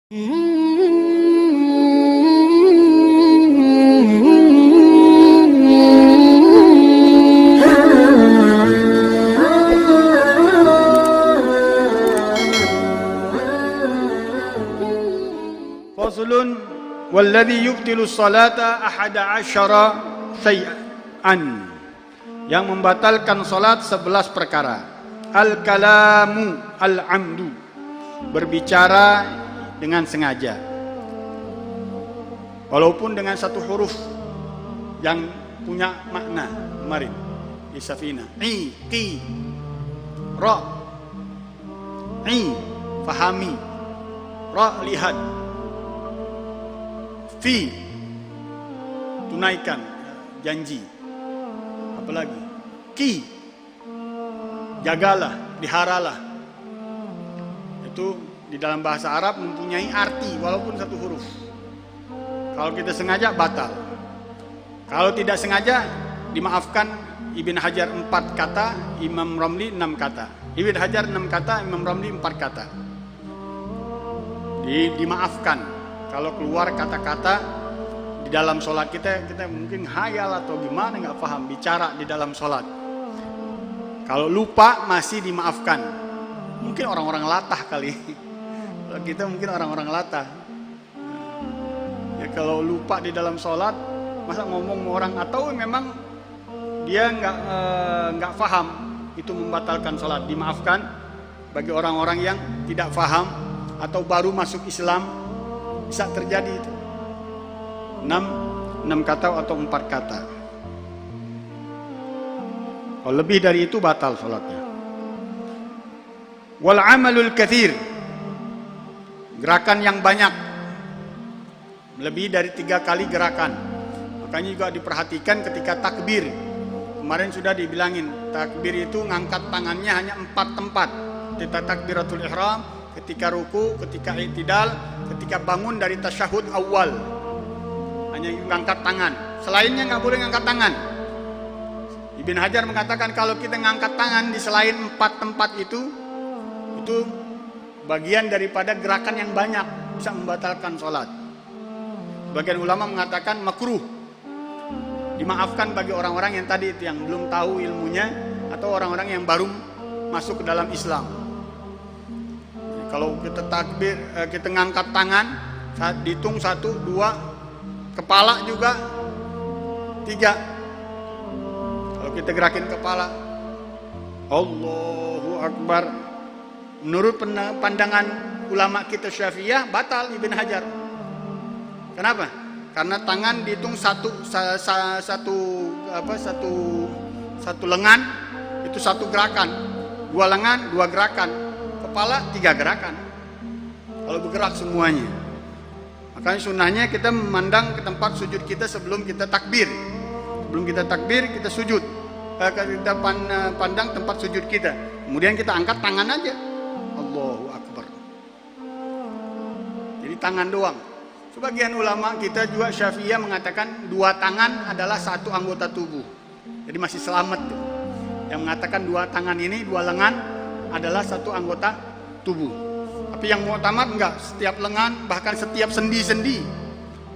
Faslun walladhi yubtilu salata ahada asyara syai'an, yang membatalkan salat 11 perkara. Al-kalamu al-amdu, berbicara dengan sengaja walaupun dengan satu huruf yang punya makna. Kemarin di Safina, i, qi, ra, i, fahami, ra, lihat, fi, tunaikan janji, apalagi ki, jagalah, diharalah. Itu di dalam bahasa Arab mempunyai arti walaupun satu huruf. Kalau kita sengaja batal, kalau tidak sengaja dimaafkan. Ibn Hajar 4 kata, Imam Ramli 6 kata. Ibn Hajar 6 kata, Imam Ramli 4 kata. Dimaafkan kalau keluar kata-kata di dalam sholat kita mungkin hayal atau gimana, nggak paham bicara di dalam sholat. Kalau lupa masih dimaafkan. Mungkin orang-orang latah kali. Kalau kita mungkin orang-orang latah. Ya kalau lupa di dalam sholat, masa ngomong sama orang, atau memang dia nggak paham, itu membatalkan sholat. Dimaafkan bagi orang-orang yang tidak paham atau baru masuk Islam, bisa terjadi itu. 6 kata atau 4 kata. Kalau lebih dari itu batal sholatnya. Wal amalul katsir, gerakan yang banyak, lebih dari 3 kali gerakan. Makanya juga diperhatikan ketika takbir. Kemarin sudah dibilangin, takbir itu ngangkat tangannya hanya 4 tempat. Ketika takbiratul ihram, ketika ruku, ketika i'tidal, ketika bangun dari tasyahud awal, hanya ngangkat tangan. Selainnya nggak boleh ngangkat tangan. Ibn Hajar mengatakan kalau kita ngangkat tangan di selain 4 tempat itu bagian daripada gerakan yang banyak, bisa membatalkan sholat. Sebagian ulama mengatakan makruh, dimaafkan bagi orang-orang yang tadi itu, yang belum tahu ilmunya atau orang-orang yang baru masuk ke dalam Islam. Jadi, kalau kita takbir, kita ngangkat tangan, saat dihitung 1, 2, kepala juga 3. Kalau kita gerakin kepala, Allahu Akbar, menurut pandangan ulama kita Syafi'iyah batal Ibn Hajar. Kenapa? Karena tangan dihitung satu lengan itu 1 gerakan, 2 lengan 2 gerakan, kepala 3 gerakan. Kalau bergerak semuanya, makanya sunnahnya kita memandang ke tempat sujud kita sebelum kita takbir. Sebelum kita takbir kita sujud, kita pandang tempat sujud kita, kemudian kita angkat tangan aja, Allahu Akbar. Jadi tangan doang. Sebagian ulama kita juga Syafi'iyah mengatakan 2 tangan adalah 1 anggota tubuh. Jadi masih selamat tuh. Yang mengatakan 2 tangan ini, 2 lengan adalah 1 anggota tubuh. Tapi yang mu'tamad enggak, setiap lengan, bahkan setiap sendi-sendi.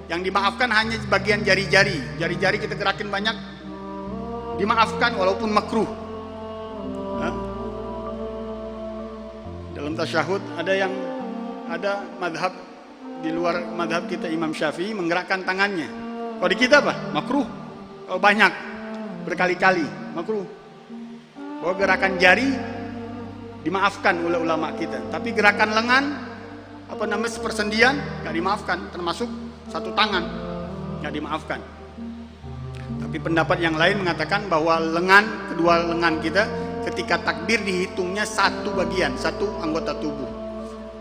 Yang dimaafkan hanya bagian jari-jari. Jari-jari kita gerakin banyak, dimaafkan walaupun makruh. Dalam tasyahud ada madhab di luar madhab kita Imam Syafi'i menggerakkan tangannya. Kalau di kita apa? Makruh. Kalau banyak, berkali-kali, makruh. Bahwa gerakan jari dimaafkan oleh ulama kita. Tapi gerakan lengan, sepersendian, nggak dimaafkan. Termasuk 1 tangan, nggak dimaafkan. Tapi pendapat yang lain mengatakan bahwa kedua lengan kita ketika takbir dihitungnya 1 bagian, 1 anggota tubuh,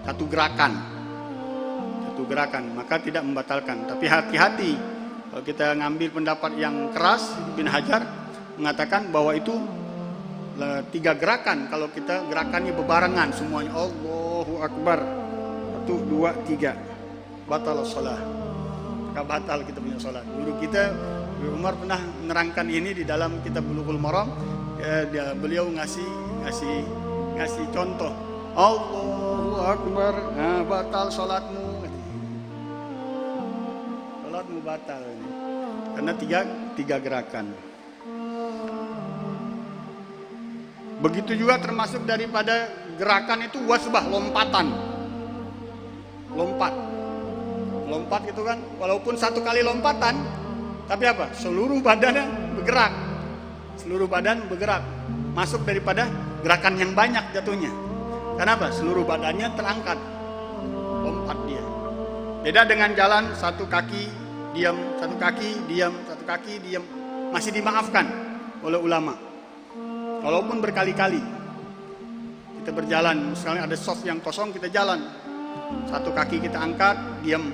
1 gerakan, maka tidak membatalkan. Tapi hati-hati kalau kita ngambil pendapat yang keras. Ibn Hajar mengatakan bahwa itu 3 gerakan. Kalau kita gerakannya bebarengan semuanya, Allahu Akbar, 1, 2, 3, batal sholat. Maka batal kita punya sholat. Guru kita Umar pernah menerangkan ini di dalam kitab Bulughul Maram. Beliau ngasih contoh, Allahu Akbar, batal sholatmu. Salatmu batal. Karena tiga gerakan. Begitu juga termasuk daripada gerakan itu wasbah, lompatan. Lompat gitu kan, walaupun satu kali lompatan, tapi apa? Seluruh badannya bergerak. Seluruh badan bergerak. Masuk daripada gerakan yang banyak jatuhnya. Kenapa? Seluruh badannya terangkat. Lompat dia. Beda dengan jalan satu kaki diam, satu kaki diam, satu kaki diam. Masih dimaafkan oleh ulama. Walaupun berkali-kali kita berjalan, misalnya ada soft yang kosong, kita jalan. Satu kaki kita angkat, diam.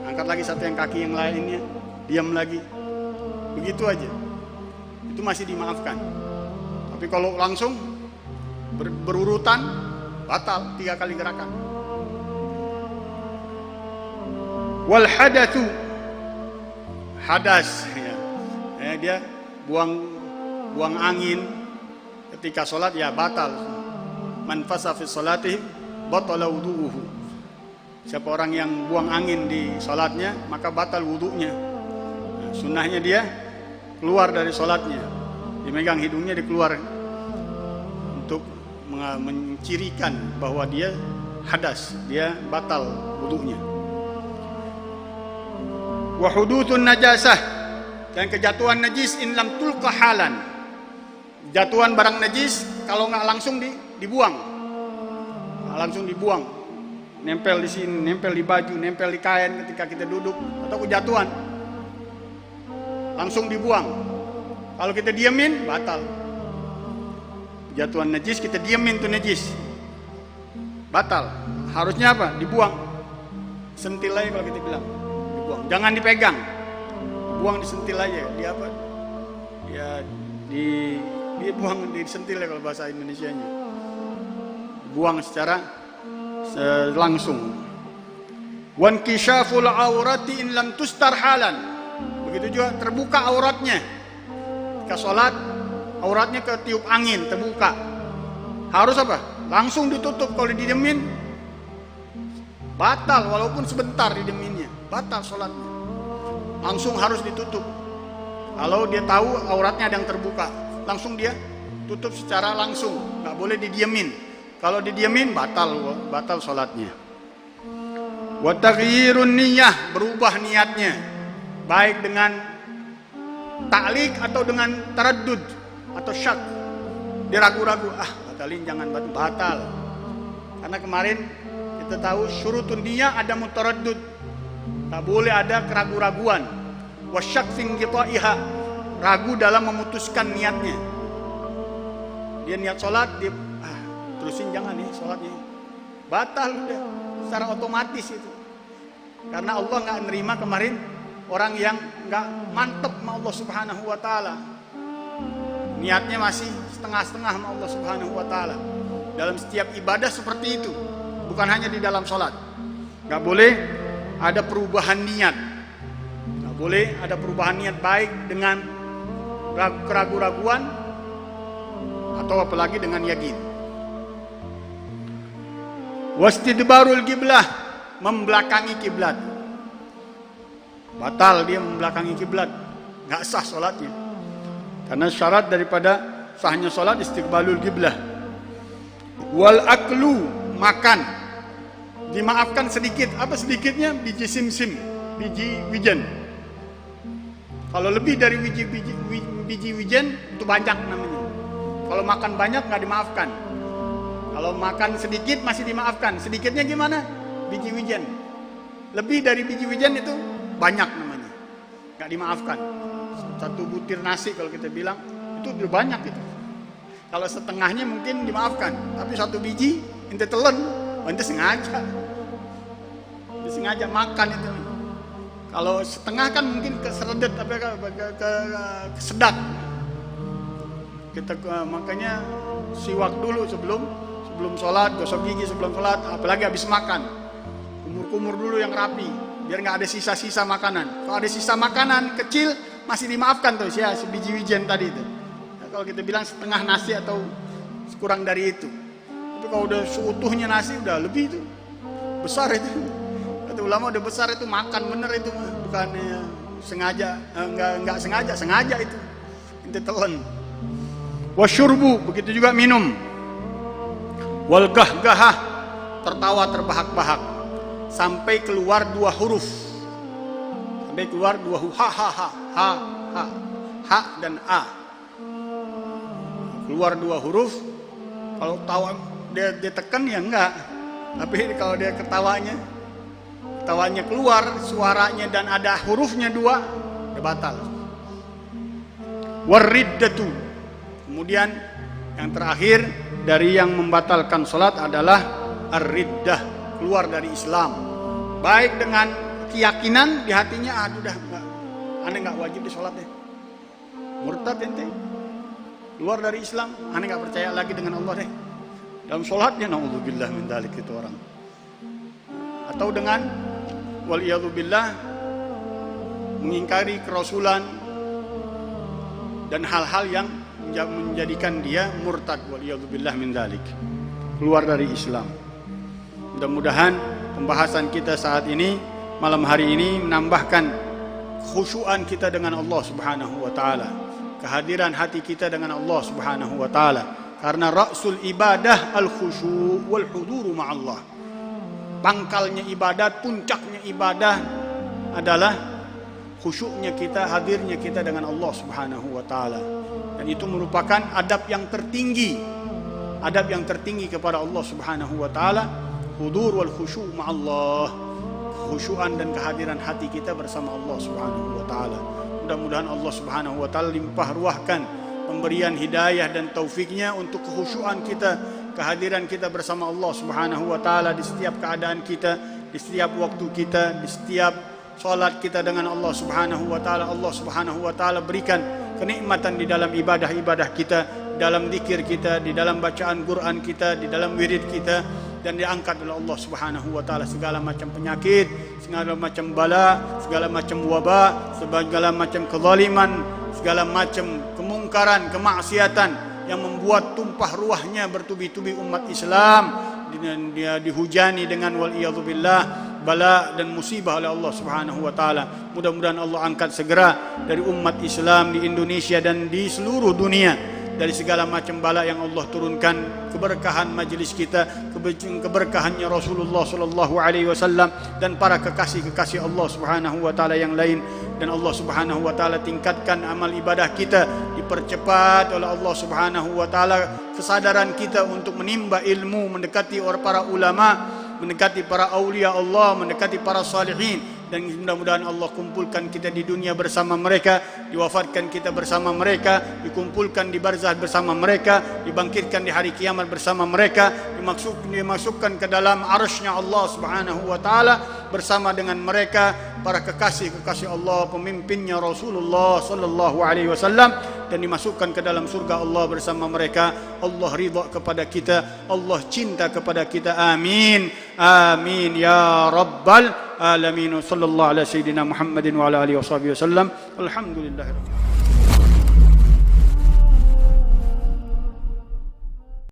Angkat lagi satu yang kaki yang lainnya, diam lagi. Begitu aja. Itu masih dimaafkan. Tapi kalau langsung berurutan, batal 3 kali gerakan. Wal hadatsu, hadas ya. Dia buang angin ketika sholat, ya batal. Man fasa fi sholatih batala wudu'uhu. Siapa orang yang buang angin di sholatnya, maka batal wudu'nya. Sunnahnya dia keluar dari sholatnya, dimegang hidungnya, dikeluar untuk mencirikan bahwa dia hadas, dia batal wudu'nya. Wa hudutsun najasah, dan kejatuhan najis in lam tulqa halan. Jatuhan barang najis kalau nggak langsung dibuang, nggak langsung dibuang, nempel di sini, nempel di baju, nempel di kain ketika kita duduk, atau kejatuhan langsung dibuang. Kalau kita diamin, batal. Jatuhan najis kita diamin tuh najis, batal. Harusnya apa? Dibuang. Sentil aja kalau kita bilang, dibuang. Jangan dipegang, buang, disentil aja. Dia apa? Dia buang, disentil ya kalau bahasa Indonesianya. Buang secara langsung. Wan kishaful aurati in lam tustar halan. Begitu juga terbuka auratnya. Ketika sholat, auratnya ketiup angin, terbuka. Harus apa? Langsung ditutup. Kalau didiemin, batal. Walaupun sebentar didieminnya, batal sholatnya. Langsung harus ditutup. Kalau dia tahu auratnya ada yang terbuka, langsung dia tutup secara langsung. Nggak boleh didiemin. Kalau didiemin, batal sholatnya. Wa taghyirun niyyah, berubah niatnya, baik dengan ta'liq atau dengan taraddud atau syak. Dia ragu-ragu, batalin, jangan batal. Karena kemarin kita tahu syurutun niyyah ada mutaraddud. Tak boleh ada keraguan-raguan. Wasyak fi inqita'iha, ragu dalam memutuskan niatnya. Dia niat sholat, dia terusin jangan nih sholatnya, batal udah secara otomatis itu. Karena Allah nggak nerima kemarin orang yang nggak mantep sama Allah Subhanahu Wa Taala, niatnya masih setengah-setengah sama Allah Subhanahu Wa Taala. Dalam setiap ibadah seperti itu, bukan hanya di dalam sholat. Nggak boleh ada perubahan niat, nggak boleh ada perubahan niat baik dengan keraguan-raguan atau apalagi dengan yakin. Wastidbarul qiblah, membelakangi kiblat. Batal dia membelakangi kiblat, nggak sah sholatnya. Karena syarat daripada sahnya sholat istiqbalul qiblah. Wal aklu, makan, dimaafkan sedikit. Apa sedikitnya? Biji simsim, biji wijen. Kalau lebih dari biji wijen itu banyak namanya. Kalau makan banyak nggak dimaafkan. Kalau makan sedikit masih dimaafkan. Sedikitnya gimana? Biji wijen. Lebih dari biji wijen itu banyak namanya, nggak dimaafkan. Satu butir nasi kalau kita bilang itu udah banyak itu. Kalau setengahnya mungkin dimaafkan, tapi satu biji ente telan, ente sengaja makan itu. Kalau setengah kan mungkin keseredet, tapi kesedak. Kita makanya siwak dulu sebelum sholat, gosok gigi sebelum sholat, apalagi habis makan. Kumur-kumur dulu yang rapi, biar nggak ada sisa-sisa makanan. Kalau ada sisa makanan kecil masih dimaafkan tuh, ya sebiji wijen tadi itu. Nah, kalau kita bilang setengah nasi atau kurang dari itu. Tapi kalau udah seutuhnya nasi udah lebih itu, besar itu ulama udah besar itu makan bener itu, bukannya sengaja, enggak sengaja itu. Ente telan. Wasyurbu, begitu juga minum. Wal gahgahah, tertawa terbahak-bahak sampai keluar 2 huruf. Sampai keluar 2 huruf, ha dan a. Keluar 2 huruf. Kalau tawa dia tekan ya enggak. Tapi kalau dia ketawanya keluar suaranya dan ada hurufnya 2, ya batal. Wariddatu. Kemudian yang terakhir dari yang membatalkan salat adalah ar-riddah, keluar dari Islam. Baik dengan keyakinan di hatinya, udah aneh enggak wajib di salat deh. Murtad ente. Keluar dari Islam, aneh enggak percaya lagi dengan Allah deh. Dalam salatnya naudzubillah min dzalik itu orang. Atau dengan waliyadzubillah mengingkari kerasulan dan hal-hal yang menjadikan dia murtad, waliyadzubillah min dzalik, keluar dari Islam. Mudah-mudahan pembahasan kita saat ini, malam hari ini, menambahkan khusyuan kita dengan Allah Subhanahu wa taala, kehadiran hati kita dengan Allah Subhanahu wa taala. Karena ra'sul ibadah al-khusyu' wal huduru ma'allah. Pangkalnya ibadat, puncaknya ibadah adalah khusyuknya kita, hadirnya kita dengan Allah Subhanahu wa taala. Dan itu merupakan adab yang tertinggi. Adab yang tertinggi kepada Allah Subhanahu wa taala, hudur wal khusyu' ma'allah. Khusyuan dan kehadiran hati kita bersama Allah Subhanahu wa taala. Mudah-mudahan Allah Subhanahu wa taala limpah ruahkan pemberian hidayah dan taufiknya untuk kekhusyuan kita, kehadiran kita bersama Allah Subhanahu wa taala di setiap keadaan kita, di setiap waktu kita, di setiap salat kita dengan Allah Subhanahu wa taala. Allah Subhanahu wa taala berikan kenikmatan di dalam ibadah-ibadah kita, dalam zikir kita, di dalam bacaan Quran kita, di dalam wirid kita, dan diangkat oleh Allah Subhanahu wa taala segala macam penyakit, segala macam bala, segala macam wabah, segala macam kezaliman, segala macam kemungkaran, kemaksiatan yang membuat tumpah ruahnya bertubi-tubi umat Islam, dan dia dihujani dengan waliyadzubillah bala dan musibah oleh Allah Subhanahu wa taala. Mudah-mudahan Allah angkat segera dari umat Islam di Indonesia dan di seluruh dunia dari segala macam bala yang Allah turunkan, keberkahan majlis kita, keberkahannya Rasulullah sallallahu alaihi wasallam dan para kekasih-kekasih Allah Subhanahu wa taala yang lain. Dan Allah Subhanahu wa taala tingkatkan amal ibadah kita, dipercepat oleh Allah Subhanahu wa taala kesadaran kita untuk menimba ilmu, mendekati para ulama, mendekati para aulia Allah, mendekati para salihin. Dan mudah-mudahan Allah kumpulkan kita di dunia bersama mereka, diwafatkan kita bersama mereka, dikumpulkan di barzah bersama mereka, dibangkitkan di hari kiamat bersama mereka, dimasukkan ke dalam arsy-Nya Allah Subhanahu wa taala bersama dengan mereka, para kekasih-kekasih Allah, pemimpinnya Rasulullah sallallahu alaihi wasallam, dan dimasukkan ke dalam surga Allah bersama mereka. Allah ridha kepada kita, Allah cinta kepada kita. Amin. Amin ya rabbal alamin. Sallallahu ala sayyidina Muhammadin wa ala alihi washabihi wasallam. Alhamdulillahirabbil alamin.